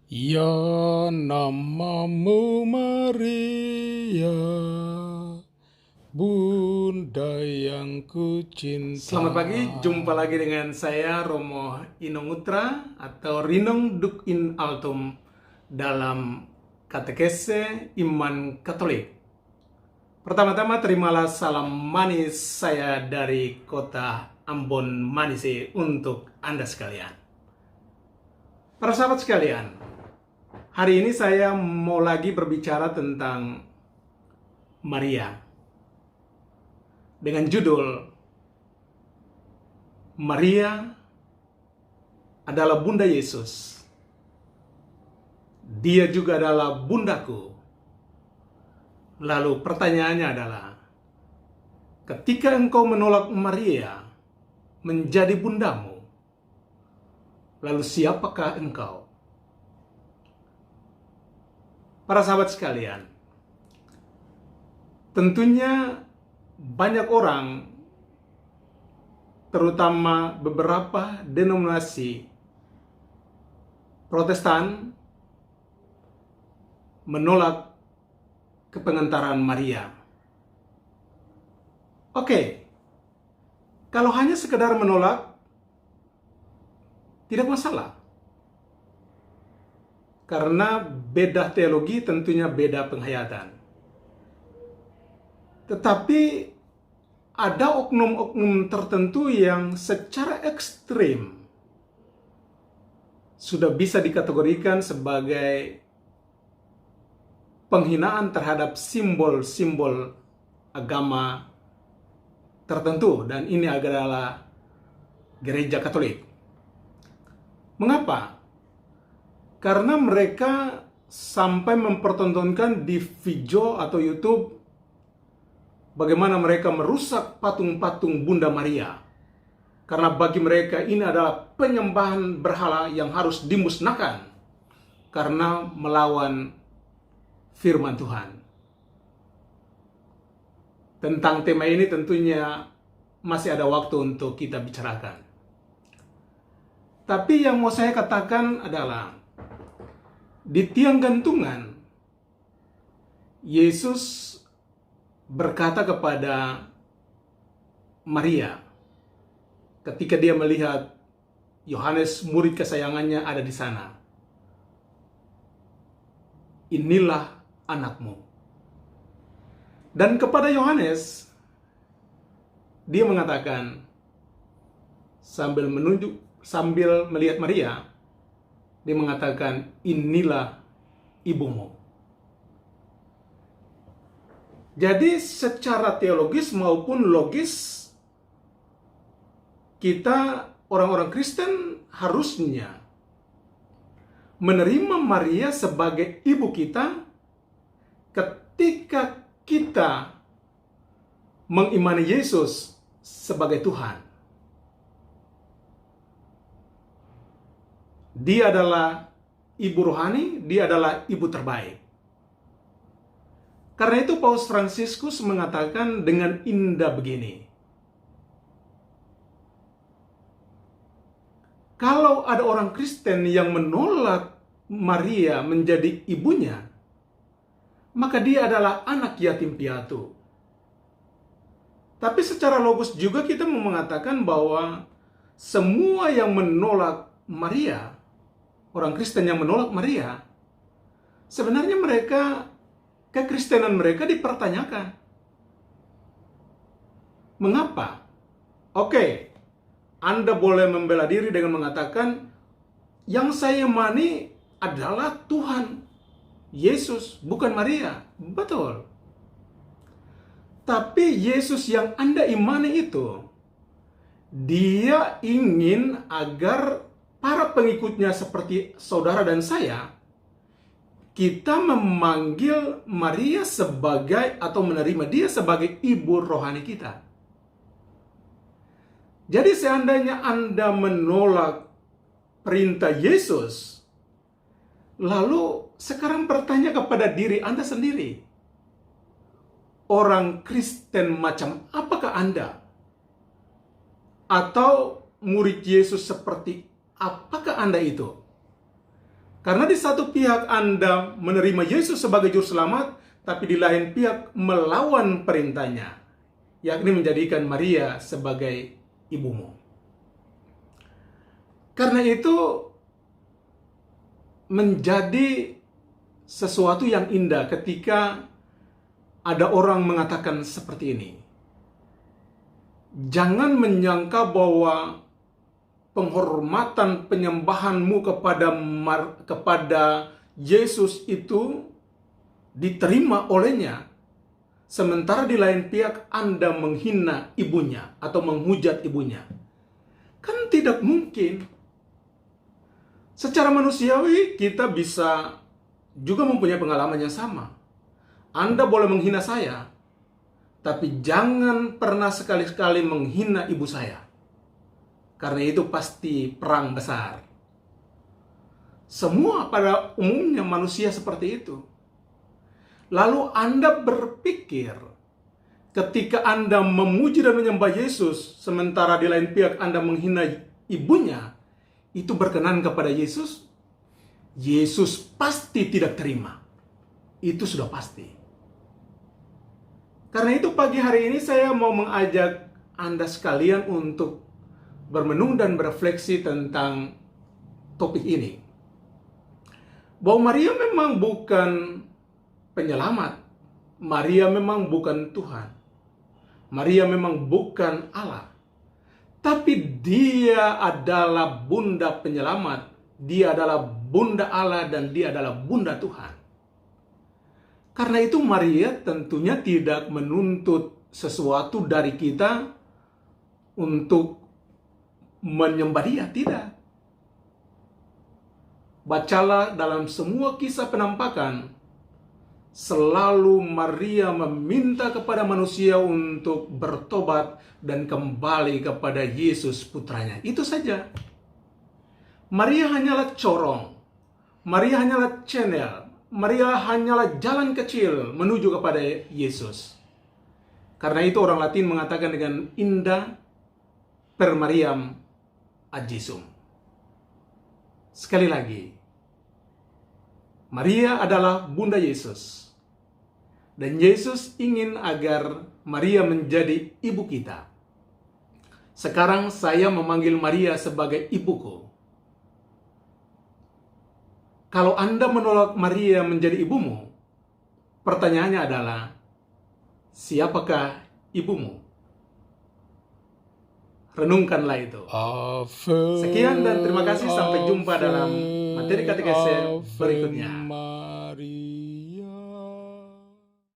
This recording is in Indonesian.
Ya, namamu Maria, Bunda yang kucinta. Selamat pagi, jumpa lagi dengan saya Romo Inongutra atau Rinong Duk in Altum dalam Katekese Iman Katolik. Pertama-tama terimalah salam manis saya dari kota Ambon Manise untuk Anda sekalian. Para sahabat sekalian, hari ini saya mau lagi berbicara tentang Maria dengan judul Maria adalah Bunda Yesus. Dia juga adalah bundaku. Lalu pertanyaannya adalah, ketika engkau menolak Maria menjadi bundamu, lalu siapakah engkau? Para sahabat sekalian, tentunya banyak orang, terutama beberapa denominasi Protestan, menolak kepengentaran Maria. Oke, kalau hanya sekedar menolak, tidak masalah. Karena beda teologi, tentunya beda penghayatan. Tetapi ada oknum-oknum tertentu yang secara ekstrim sudah bisa dikategorikan sebagai penghinaan terhadap simbol-simbol agama tertentu, dan ini adalah gereja Katolik. Mengapa? Karena mereka sampai mempertontonkan di video atau YouTube bagaimana mereka merusak patung-patung Bunda Maria. Karena bagi mereka ini adalah penyembahan berhala yang harus dimusnahkan karena melawan firman Tuhan. Tentang tema ini tentunya masih ada waktu untuk kita bicarakan. Tapi yang mau saya katakan adalah, di tiang gantungan, Yesus berkata kepada Maria ketika dia melihat Yohanes, murid kesayangannya, ada di sana. Inilah anakmu. Dan kepada Yohanes, dia mengatakan, sambil melihat Maria, dia mengatakan, inilah ibumu. Jadi secara teologis maupun logis, kita orang-orang Kristen harusnya menerima Maria sebagai ibu kita ketika kita mengimani Yesus sebagai Tuhan. Dia adalah ibu rohani, dia adalah ibu terbaik. Karena itu Paus Fransiskus mengatakan dengan indah begini, kalau ada orang Kristen yang menolak Maria menjadi ibunya, maka dia adalah anak yatim piatu. Tapi secara logis juga kita mau mengatakan bahwa semua yang menolak Maria, orang Kristen yang menolak Maria, sebenarnya mereka, kekristenan mereka dipertanyakan. Mengapa? Oke, Anda boleh membela diri dengan mengatakan, yang saya imani adalah Tuhan Yesus, bukan Maria. Betul. Tapi Yesus yang Anda imani itu, dia ingin agar para pengikutnya seperti saudara dan saya, kita memanggil Maria sebagai, atau menerima dia sebagai ibu rohani kita. Jadi seandainya Anda menolak perintah Yesus, lalu sekarang bertanya kepada diri Anda sendiri, orang Kristen macam apakah Anda? Atau murid Yesus seperti apakah Anda itu? Karena di satu pihak Anda menerima Yesus sebagai juru selamat, tapi di lain pihak melawan perintahnya, yakni menjadikan Maria sebagai ibumu. Karena itu menjadi sesuatu yang indah ketika ada orang mengatakan seperti ini. Jangan menyangka bahwa penghormatan penyembahanmu kepada Yesus itu diterima olehnya, sementara di lain pihak Anda menghina ibunya atau menghujat ibunya. Kan tidak mungkin. Secara manusiawi kita bisa juga mempunyai pengalaman yang sama. Anda boleh menghina saya, tapi jangan pernah sekali-sekali menghina ibu saya. Karena itu pasti perang besar. Semua pada umumnya manusia seperti itu. Lalu Anda berpikir, ketika Anda memuji dan menyembah Yesus, sementara di lain pihak Anda menghina ibunya, itu berkenan kepada Yesus? Yesus pasti tidak terima. Itu sudah pasti. Karena itu pagi hari ini saya mau mengajak Anda sekalian untuk bermenung dan berefleksi tentang topik ini. Bahwa Maria memang bukan penyelamat. Maria memang bukan Tuhan. Maria memang bukan Allah. Tapi dia adalah bunda penyelamat. Dia adalah bunda Allah dan dia adalah bunda Tuhan. Karena itu Maria tentunya tidak menuntut sesuatu dari kita untuk menyembah dia, tidak. Bacalah dalam semua kisah penampakan, selalu Maria meminta kepada manusia untuk bertobat dan kembali kepada Yesus putranya. Itu saja. Maria hanyalah corong. Maria hanyalah channel. Maria hanyalah jalan kecil menuju kepada Yesus. Karena itu orang Latin mengatakan dengan indah, per Mariam ad Jesum. Sekali lagi, Maria adalah bunda Yesus. Dan Yesus ingin agar Maria menjadi ibu kita. Sekarang saya memanggil Maria sebagai ibuku. Kalau Anda menolak Maria menjadi ibumu, pertanyaannya adalah, siapakah ibumu? Renungkanlah itu. Sekian dan terima kasih. Sampai jumpa dalam materi katekese berikutnya. Maria.